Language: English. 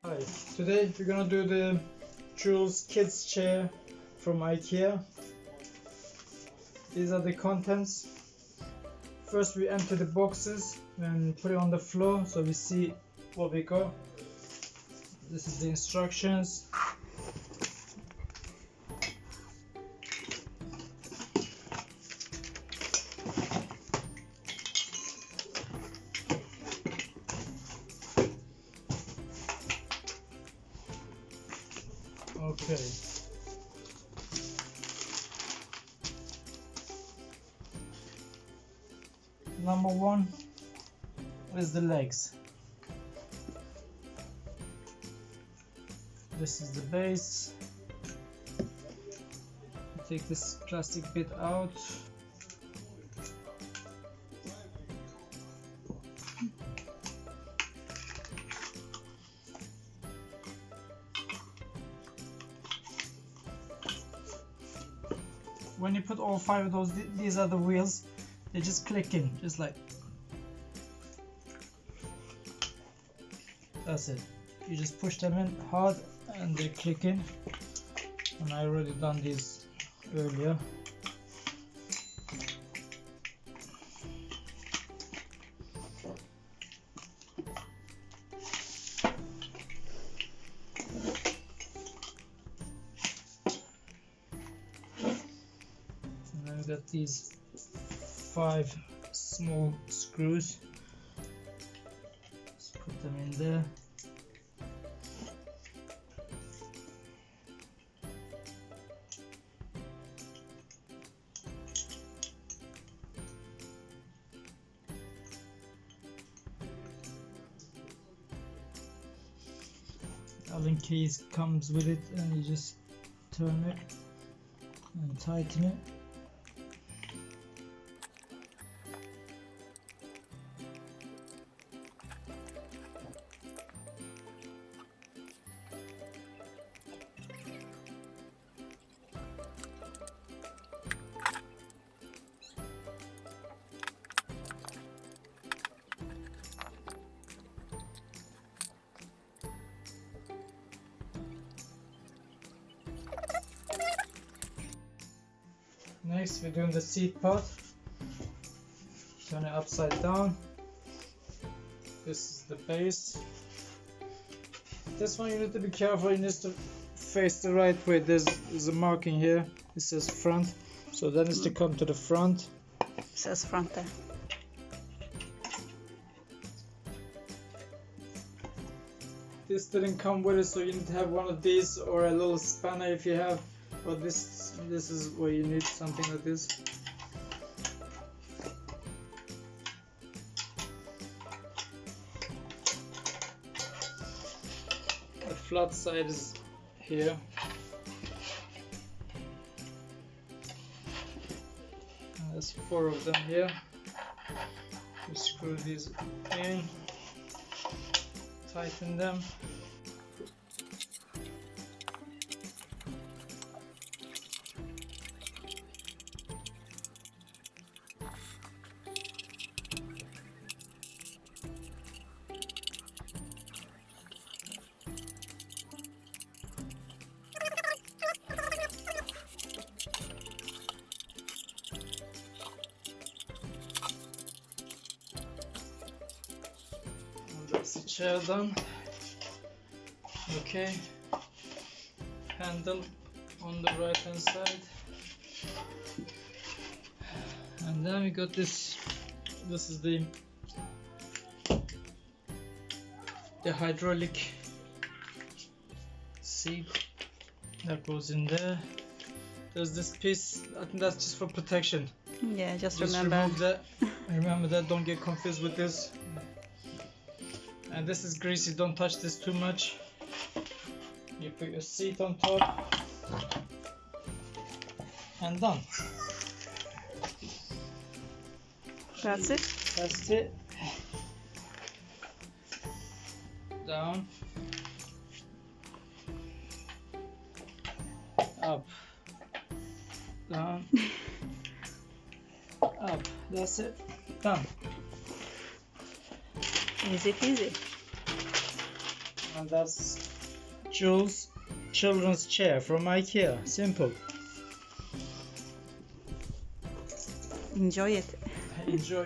Hi, today we're gonna do the Jules kids chair from IKEA. These are the contents. First we empty the boxes and put it on the floor so we see what we got. This is the instructions. Okay. Number one is the legs. This is the base. Take this plastic bit out. When you put all 5 of those, these are the wheels. They just click in, just like. That's it. You just push them in hard and they click in. And I already done these earlier. And then we got these 5 small screws. Just put them in there. Allen keys comes with it, and you just turn it and tighten it. Next, we're doing the seat part. Turn it upside down. This is the base. This one you need to be careful. It needs to face the right way. There's a marking here. It says front, so that needs to come to the front. It says front there. This didn't come with it, so you need to have one of these or a little spanner if you have. But this is where you need something like this. The flat side is here. And there's 4 of them here. You screw these in, tighten them. That's the chair done. Okay, handle on the right hand side, and then we got this. This is the hydraulic seat that goes in there. There's this piece. I think that's just for protection. Yeah, just remember. remember. Remove that. Remember that. Don't get confused with this. And this is greasy. Don't touch this too much. You put your seat on top and done. That's it. That's it. Down, up, down, up. That's it. Done. Easy peasy. And that's Jules' children's chair from IKEA. Simple. Enjoy it. Enjoy.